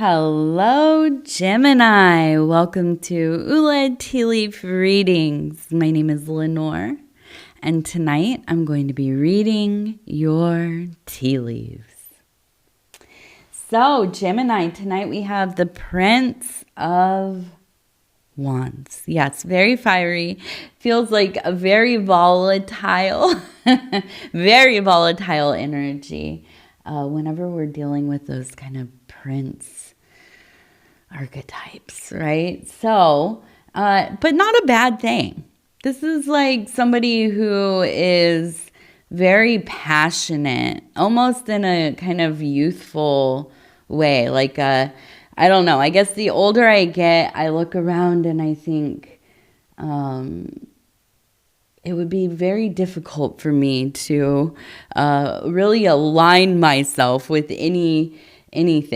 Hello, Gemini. Welcome to Ula Tea Leaf Readings. My name is Lenor, and tonight I'm going to be reading your tea leaves. So, Gemini, tonight we have the Prince of Wands. Yes, very fiery. Feels like a very volatile, very volatile energy. Whenever we're dealing with those kind of prince archetypes, right? So, but not a bad thing. This is like somebody who is very passionate, almost in a kind of youthful way. Like, I don't know. I guess the older I get, I look around and I think, it would be very difficult for me to really align myself with anything, like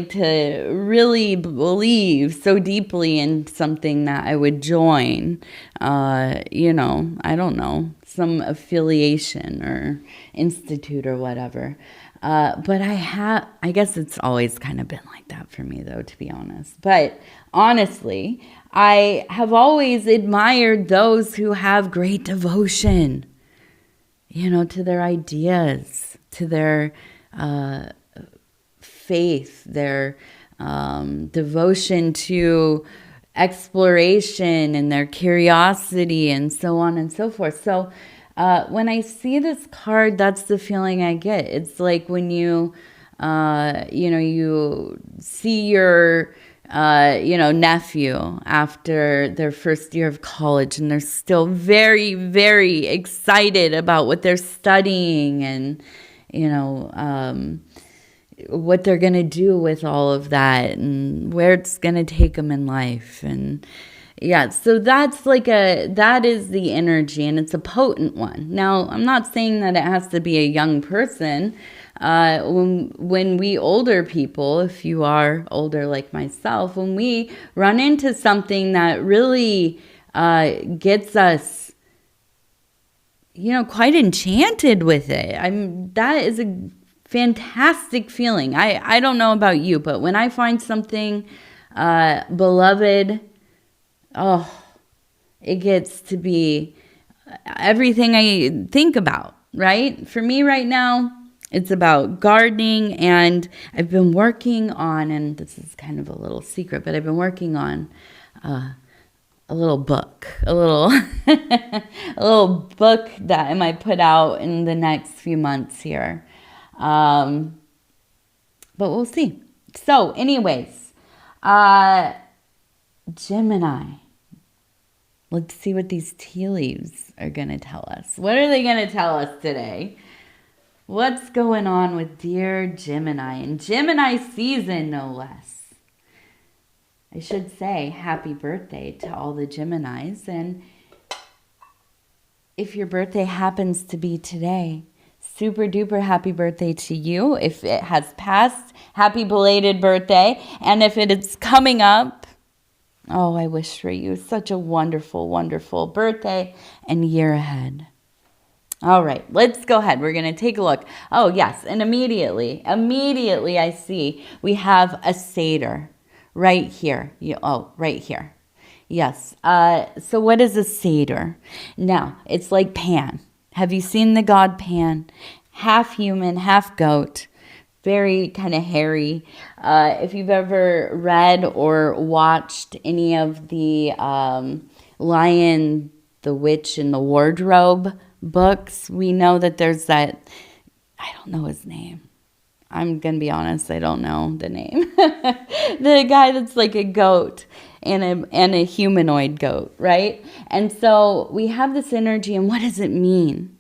to really believe so deeply in something that I would join, I don't know, some affiliation or institute or whatever. But I guess it's always kind of been like that for me, though, to be honest. But honestly, I have always admired those who have great devotion, to their ideas, to their faith, their devotion to exploration and their curiosity and so on and so forth. So when I see this card, that's the feeling I get. It's like when you see your nephew after their first year of college, and they're still very, very excited about what they're studying and, what they're going to do with all of that and where it's going to take them in life. And yeah, so that is the energy, and it's a potent one. Now, I'm not saying that it has to be a young person. When we older people, if you are older like myself, when we run into something that really gets us, quite enchanted with it, that is a fantastic feeling. I don't know about you, but when I find something beloved, it gets to be everything I think about, right? For me right now, it's about gardening, and I've been working on, and this is kind of a little secret, but I've been working on a little book, a little book that I might put out in the next few months here. But we'll see. So anyways, Gemini, let's see what these tea leaves are going to tell us. What are they going to tell us today? What's going on with dear Gemini, and Gemini season, no less? I should say happy birthday to all the Geminis. And if your birthday happens to be today, super duper happy birthday to you. If it has passed, happy belated birthday. And if it is coming up, I wish for you such a wonderful, wonderful birthday and year ahead. All right, let's go ahead. We're going to take a look. Oh, yes, and immediately I see we have a satyr right here. Right here. Yes. So what is a satyr? Now, it's like Pan. Have you seen the god Pan? Half human, half goat. Very kind of hairy. If you've ever read or watched any of the Lion, the Witch, and the Wardrobe books, we know that there's that, I don't know his name. I'm going to be honest, I don't know the name. The guy that's like a goat and a humanoid goat, right? And so we have this energy, and what does it mean?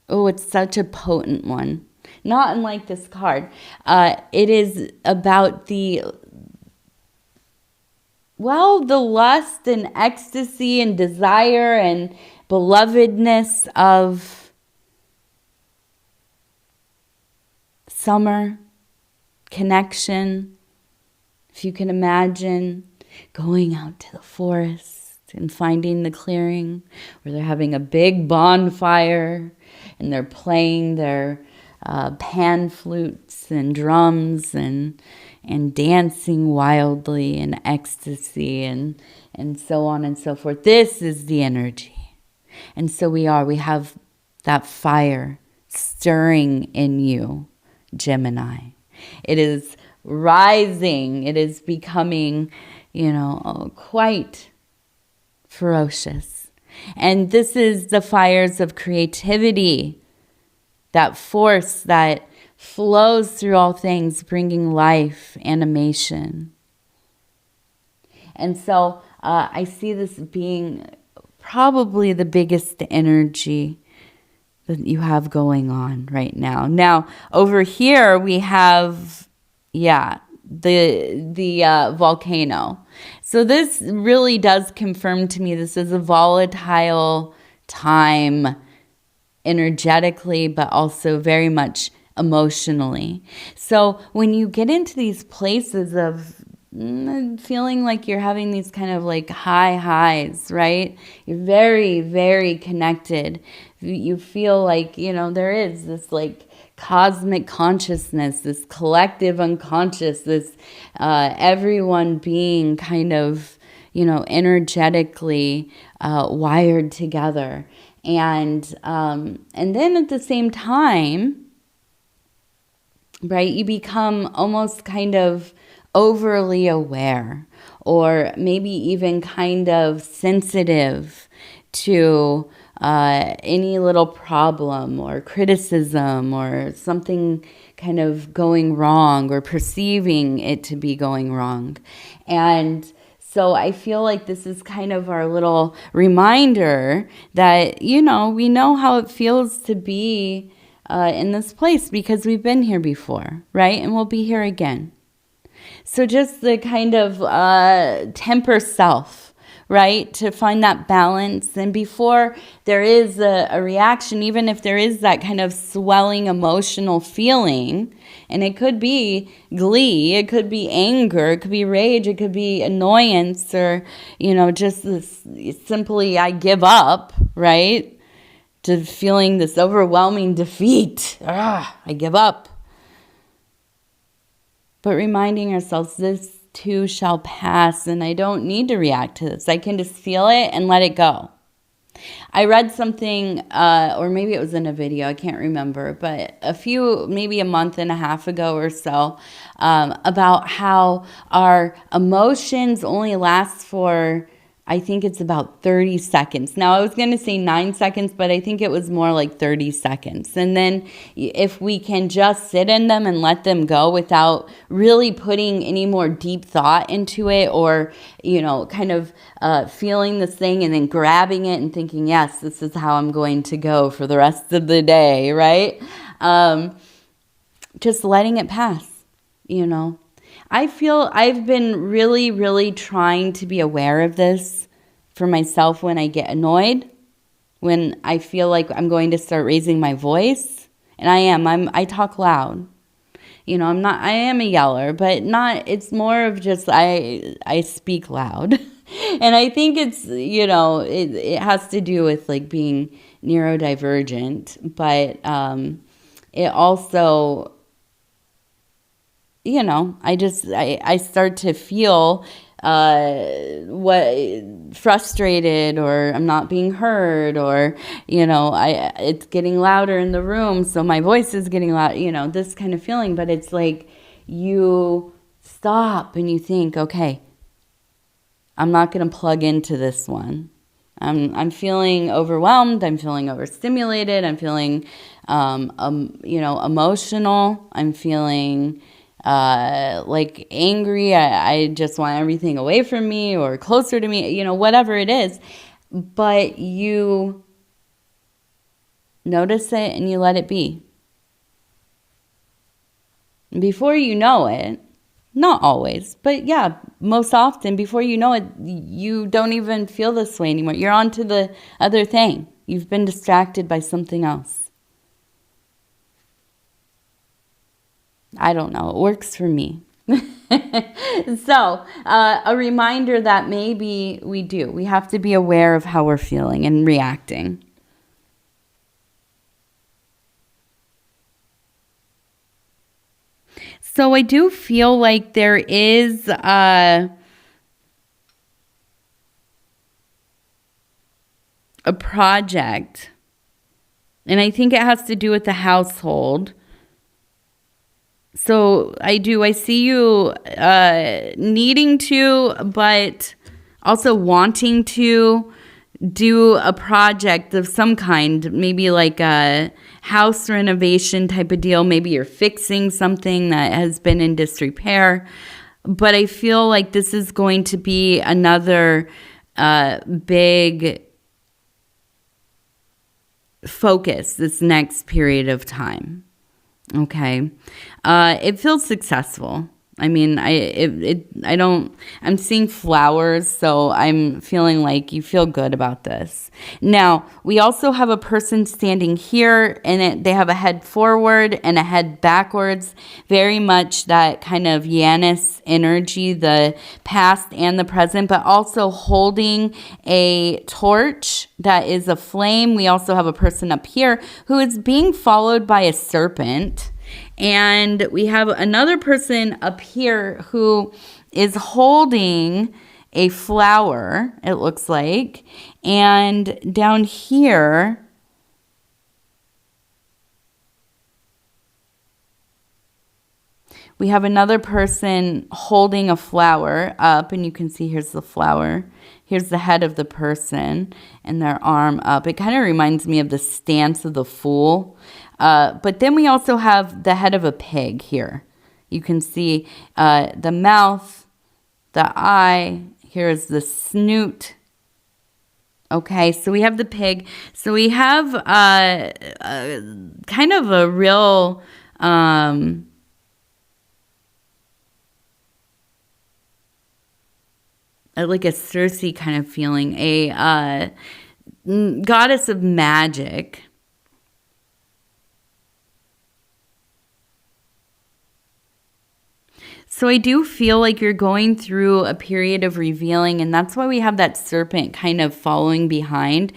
Oh, it's such a potent one. Not unlike this card. It is about the lust and ecstasy and desire and belovedness of summer, connection. If you can imagine going out to the forest and finding the clearing where they're having a big bonfire and they're playing their pan flutes and drums and dancing wildly in ecstasy and so on and so forth. This is the energy. And so we have that fire stirring in you, Gemini. It is rising. It is becoming, quite ferocious. And this is the fires of creativity, that force that flows through all things, bringing life, animation. And so I see this being probably the biggest energy that you have going on right now. Now, over here we have, the volcano. So this really does confirm to me this is a volatile time energetically, but also very much emotionally. So when you get into these places of feeling like you're having these kind of like high highs, right? You're very, very connected. You feel like, there is this like cosmic consciousness, this collective unconscious, this everyone being kind of, energetically wired together. And then at the same time, right, you become almost kind of overly aware, or maybe even kind of sensitive to any little problem or criticism or something kind of going wrong, or perceiving it to be going wrong. And so I feel like this is kind of our little reminder that, we know how it feels to be in this place because we've been here before, right? And we'll be here again. So just the kind of temper self, right? To find that balance. And before there is a reaction, even if there is that kind of swelling emotional feeling, and it could be glee, it could be anger, it could be rage, it could be annoyance, or, just this simply I give up, right? To feeling this overwhelming defeat. I give up. But reminding ourselves, this too shall pass, and I don't need to react to this. I can just feel it and let it go. I read something, or maybe it was in a video, I can't remember, but maybe a month and a half ago or so, about how our emotions only last for, I think it's about 30 seconds. Now, I was going to say 9 seconds, but I think it was more like 30 seconds. And then if we can just sit in them and let them go without really putting any more deep thought into it, or, kind of feeling this thing and then grabbing it and thinking, yes, this is how I'm going to go for the rest of the day, right? Just letting it pass, I feel I've been really, really trying to be aware of this for myself when I get annoyed, when I feel like I'm going to start raising my voice. And I talk loud. I am a yeller, but it's more of just I speak loud. And I think it's, it has to do with like being neurodivergent, but it also, I start to feel frustrated, or I'm not being heard, or, it's getting louder in the room, so my voice is getting loud, this kind of feeling. But it's like you stop and you think, okay, I'm not going to plug into this one. I'm feeling overwhelmed. I'm feeling overstimulated. I'm feeling, emotional. I'm feeling like angry. I just want everything away from me or closer to me, whatever it is. But you notice it and you let it be. Before you know it, not always, but yeah, most often, before you know it, you don't even feel this way anymore. You're on to the other thing. You've been distracted by something else. I don't know. It works for me. So, a reminder that maybe we have to be aware of how we're feeling and reacting. So I do feel like there is a project, and I think it has to do with the household. So I see you needing to, but also wanting to do a project of some kind, maybe like a house renovation type of deal. Maybe you're fixing something that has been in disrepair. But I feel like this is going to be another big focus this next period of time. Okay. It feels successful. I mean, I'm seeing flowers, so I'm feeling like you feel good about this. Now, we also have a person standing here, and they have a head forward and a head backwards, very much that kind of Janus energy, the past and the present, but also holding a torch that is a flame. We also have a person up here who is being followed by a serpent. And we have another person up here who is holding a flower, it looks like. And down here, we have another person holding a flower up. And you can see here's the flower. Here's the head of the person and their arm up. It kind of reminds me of the stance of the Fool. But then we also have the head of a pig here. You can see the mouth, the eye. Here's the snoot. Okay, so we have the pig. So we have kind of a real like a Circe kind of feeling, a goddess of magic. So I do feel like you're going through a period of revealing, and that's why we have that serpent kind of following behind.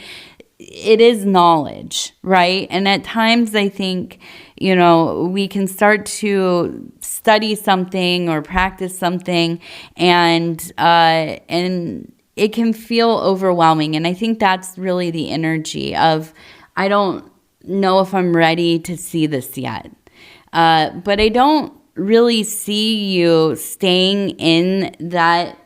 It is knowledge, right? And at times I think, we can start to study something or practice something, and it can feel overwhelming. And I think that's really the energy of, I don't know if I'm ready to see this yet. But I don't really see you staying in that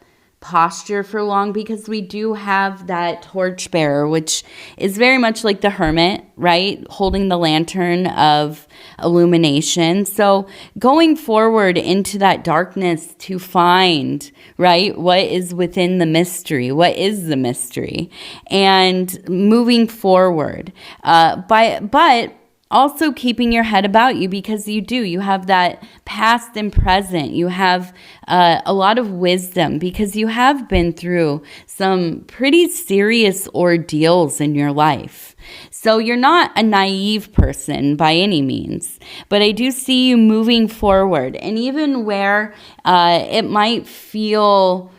posture for long, because we do have that torchbearer, which is very much like the hermit, right? Holding the lantern of illumination. So going forward into that darkness to find, right, what is within the mystery, what is the mystery, and moving forward. But also keeping your head about you, because you have that past and present. You have a lot of wisdom, because you have been through some pretty serious ordeals in your life. So you're not a naive person by any means, but I do see you moving forward. And even where it might feel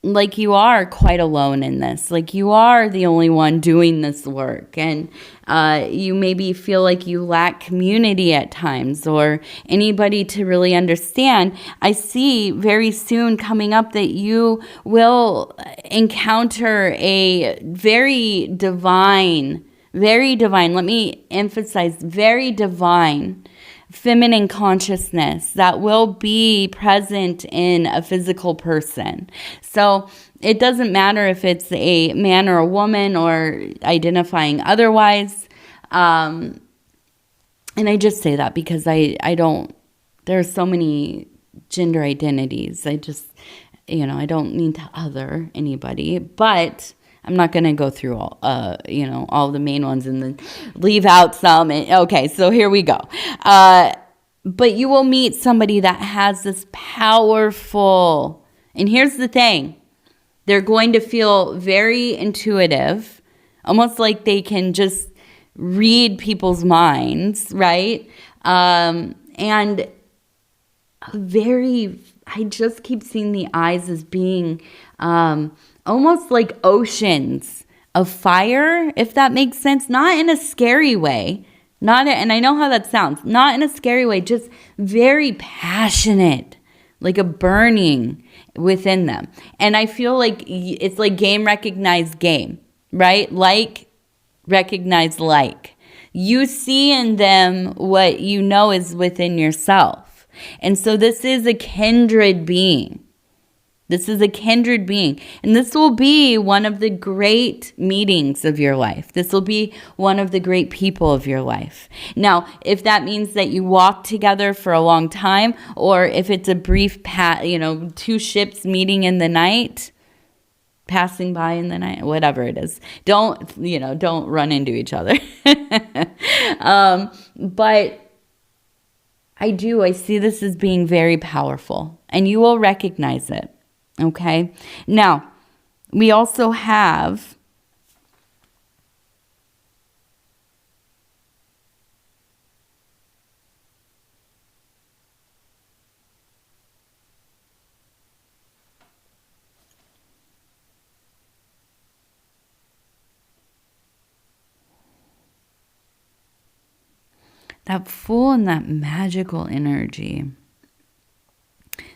like you are quite alone in this, like you are the only one doing this work, and you maybe feel like you lack community at times or anybody to really understand. I see very soon coming up that you will encounter a very divine, let me emphasize, very divine feminine consciousness that will be present in a physical person. So it doesn't matter if it's a man or a woman or identifying otherwise. And I just say that because I don't, there are so many gender identities. I just, I don't mean to other anybody, but I'm not going to go through all, all the main ones and then leave out some. Okay, so here we go. But you will meet somebody that has this powerful, and here's the thing, they're going to feel very intuitive, almost like they can just read people's minds, right? And I just keep seeing the eyes as being almost like oceans of fire, if that makes sense. Not in a scary way, And I know how that sounds, not in a scary way, just very passionate, like a burning within them. And I feel like it's like game recognized game, right? Like recognize like. You see in them what you know is within yourself. And so this is a kindred being. This is a kindred being. And this will be one of the great meetings of your life. This will be one of the great people of your life. Now, if that means that you walk together for a long time, or if it's a brief, two ships meeting in the night, passing by in the night, whatever it is, don't run into each other. But I see this as being very powerful, and you will recognize it. Okay. Now, we also have that Fool and that magical energy.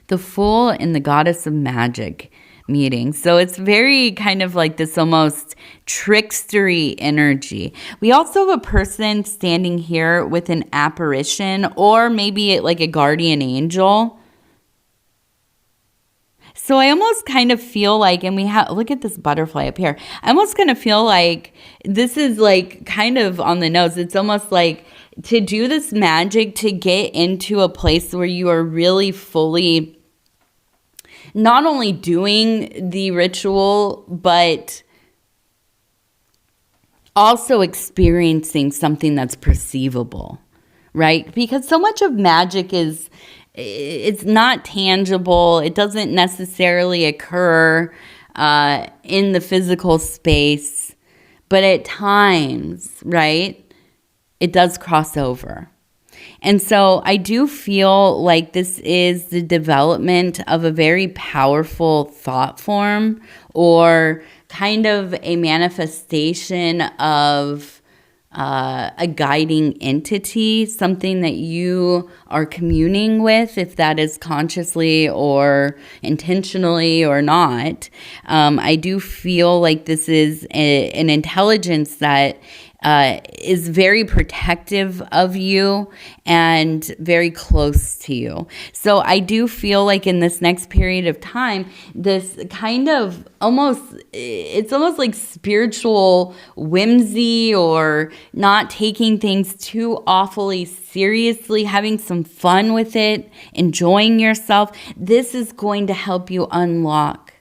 The Fool and the Goddess of Magic meeting. So it's very kind of like this almost trickstery energy. We also have a person standing here with an apparition, or maybe like a guardian angel. So I almost kind of feel like, and we have, look at this butterfly up here. I almost kind of feel like this is like kind of on the nose. It's almost like to do this magic, to get into a place where you are really fully not only doing the ritual, but also experiencing something that's perceivable, right? Because so much of magic it's not tangible. It doesn't necessarily occur in the physical space, but at times, right, it does cross over. And so I do feel like this is the development of a very powerful thought form, or kind of a manifestation of a guiding entity, something that you are communing with, if that is consciously or intentionally or not. I do feel like this is an intelligence that is very protective of you and very close to you. So I do feel like in this next period of time, this kind of it's almost like spiritual whimsy, or not taking things too awfully seriously, having some fun with it, enjoying yourself. This is going to help you unlock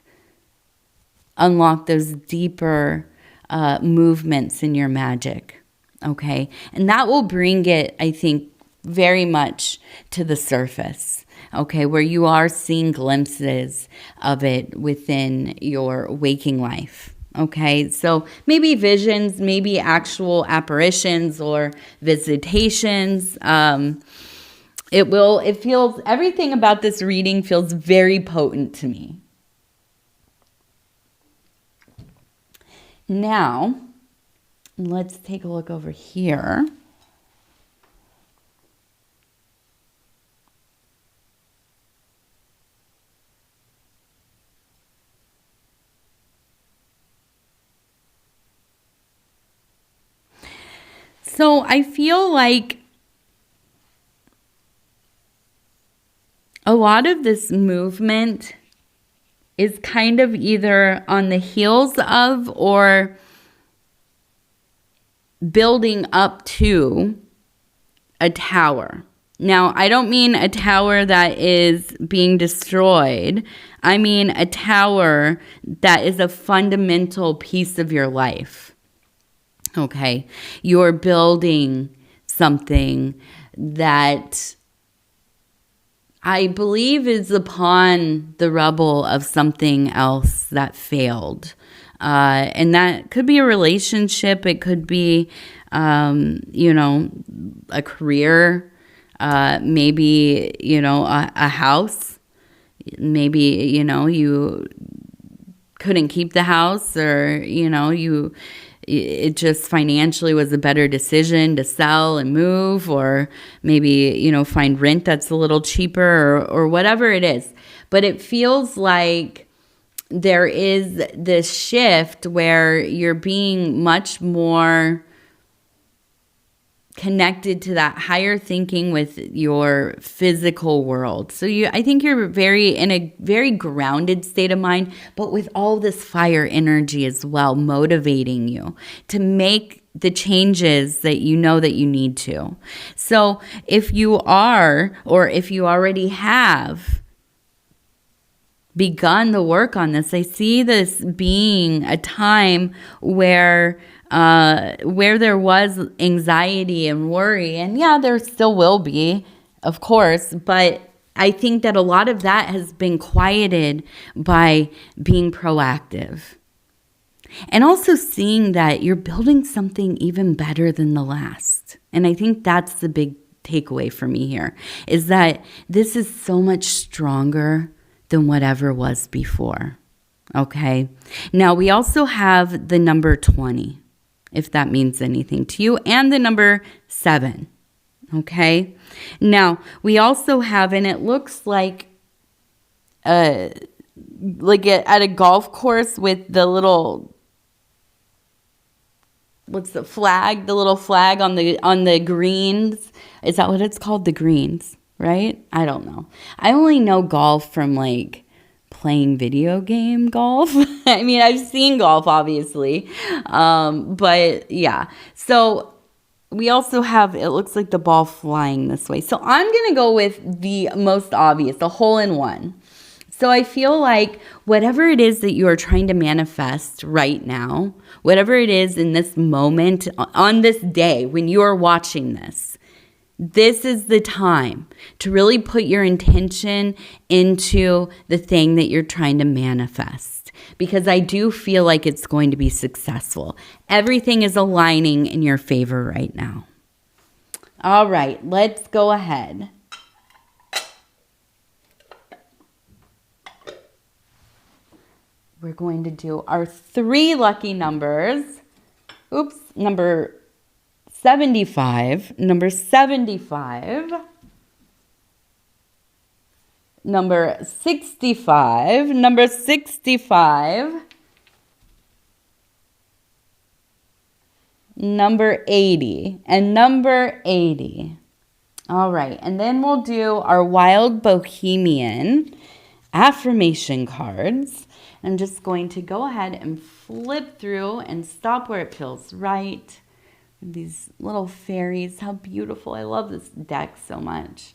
those deeper movements in your magic, okay? And that will bring it, I think, very much to the surface, okay, where you are seeing glimpses of it within your waking life, okay? So maybe visions, maybe actual apparitions or visitations. Everything about this reading feels very potent to me. Now, let's take a look over here. So I feel like a lot of this movement is kind of either on the heels of or building up to a tower. Now, I don't mean a tower that is being destroyed. I mean a tower that is a fundamental piece of your life. Okay? You're building something that I believe is upon the rubble of something else that failed. And that could be a relationship. It could be, a career, maybe, a house. Maybe, you couldn't keep the house, or, it just financially was a better decision to sell and move, or maybe, find rent that's a little cheaper, or whatever it is. But it feels like there is this shift where you're being much more connected to that higher thinking with your physical world. So I think you're in a very grounded state of mind, but with all this fire energy as well, motivating you to make the changes that you know that you need to. So if you are, or if you already have begun the work on this, I see this being a time where there was anxiety and worry, and yeah, there still will be, of course, but I think that a lot of that has been quieted by being proactive. And also seeing that you're building something even better than the last. And I think that's the big takeaway for me here, is that this is so much stronger than whatever was before. Okay? Now, we also have the number 20, if that means anything to you, and the number 7. Okay? Now, we also have, and it looks like at a golf course with the little, what's the flag? The little flag on the greens. Is that what it's called? The greens, right? I don't know. I only know golf from playing video game golf. I mean, I've seen golf, obviously. But yeah. So we also have, it looks like the ball flying this way. So I'm going to go with the most obvious, the hole-in-one. So I feel like whatever it is that you are trying to manifest right now, whatever it is in this moment, on this day when you are watching this is the time to really put your intention into the thing that you're trying to manifest. Because I do feel like it's going to be successful. Everything is aligning in your favor right now. All right, let's go ahead. We're going to do our 3 lucky numbers. Oops, number 75, number 75, number 65, number 65, number 80, and number 80. All right, and then we'll do our Wild Bohemian affirmation cards. I'm just going to go ahead and flip through and stop where it feels right. These little fairies, how beautiful. I love this deck so much.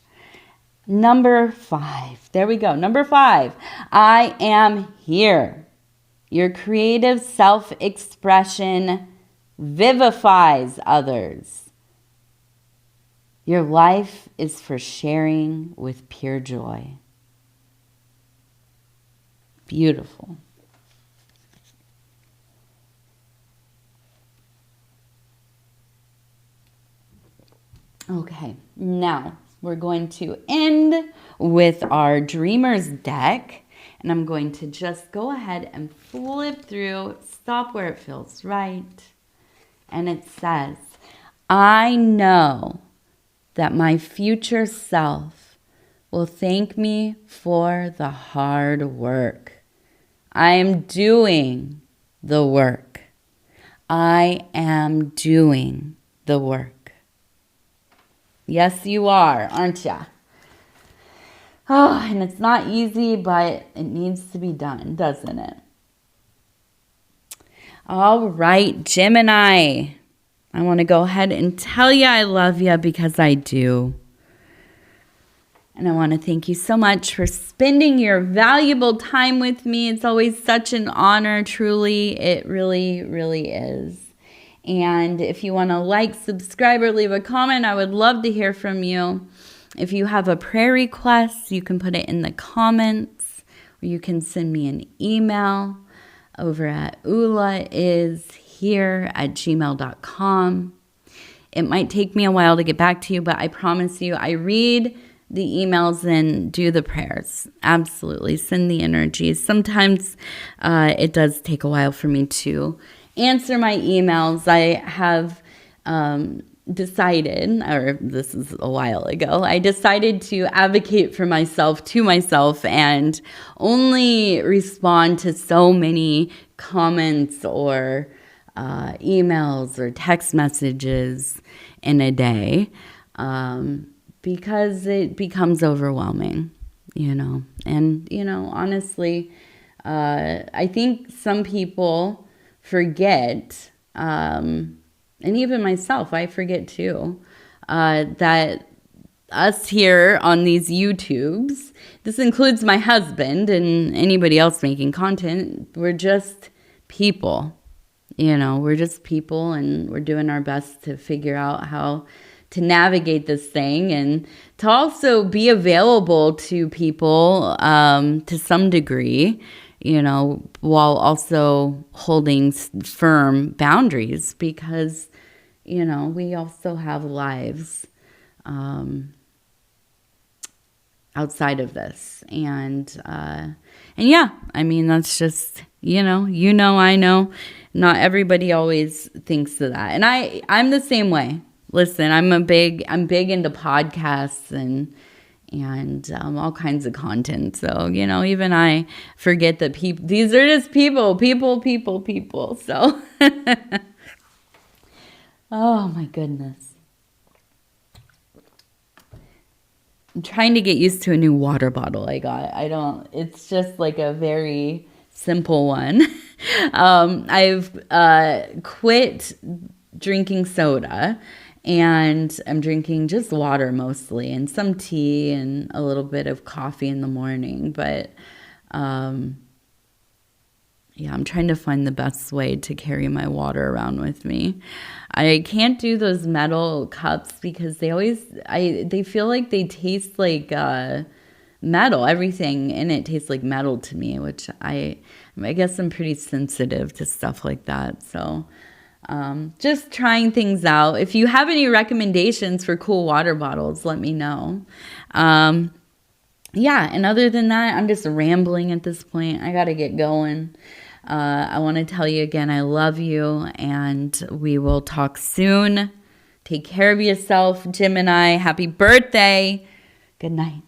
Number 5. There we go. Number 5. I am here. Your creative self-expression vivifies others. Your life is for sharing with pure joy. Beautiful. Okay, now we're going to end with our Dreamers deck. And I'm going to just go ahead and flip through, stop where it feels right. And it says, I know that my future self will thank me for the hard work. I am doing the work. I am doing the work. Yes, you are, aren't ya? Oh, and it's not easy, but it needs to be done, doesn't it? All right, Gemini. I want to go ahead and tell you I love you because I do. And I want to thank you so much for spending your valuable time with me. It's always such an honor, truly. It really, really is. And if you want to like, subscribe, or leave a comment, I would love to hear from you. If you have a prayer request, you can put it in the comments, or you can send me an email over at ulaishere@gmail.com. It might take me a while to get back to you, but I promise you, I read the emails and do the prayers. Absolutely. Send the energies. Sometimes it does take a while for me to answer my emails. I have decided, or this is a while ago, I decided to advocate for myself to myself and only respond to so many comments or emails or text messages in a day, because it becomes overwhelming, And, honestly, I think some people forget, and even myself, I forget too, that us here on these YouTubes, this includes my husband and anybody else making content, we're just people. We're just people, and we're doing our best to figure out how to navigate this thing and to also be available to people to some degree, while also holding firm boundaries, because, we also have lives outside of this. And yeah, I mean, that's just, I know not everybody always thinks of that. And I'm the same way. Listen, I'm big into podcasts and all kinds of content. So, even I forget that these are just people. So, oh my goodness. I'm trying to get used to a new water bottle I got. It's just like a very simple one. I've quit drinking soda, and I'm drinking just water mostly, and some tea and a little bit of coffee in the morning. But yeah, I'm trying to find the best way to carry my water around with me. I can't do those metal cups because they feel like they taste like metal. Everything in it tastes like metal to me, which I guess I'm pretty sensitive to stuff like that. So just trying things out. If you have any recommendations for cool water bottles, let me know. Yeah, and other than that, I'm just rambling at this point. I got to get going. I want to tell you again, I love you, and we will talk soon. Take care of yourself, Gemini. Happy birthday. Good night.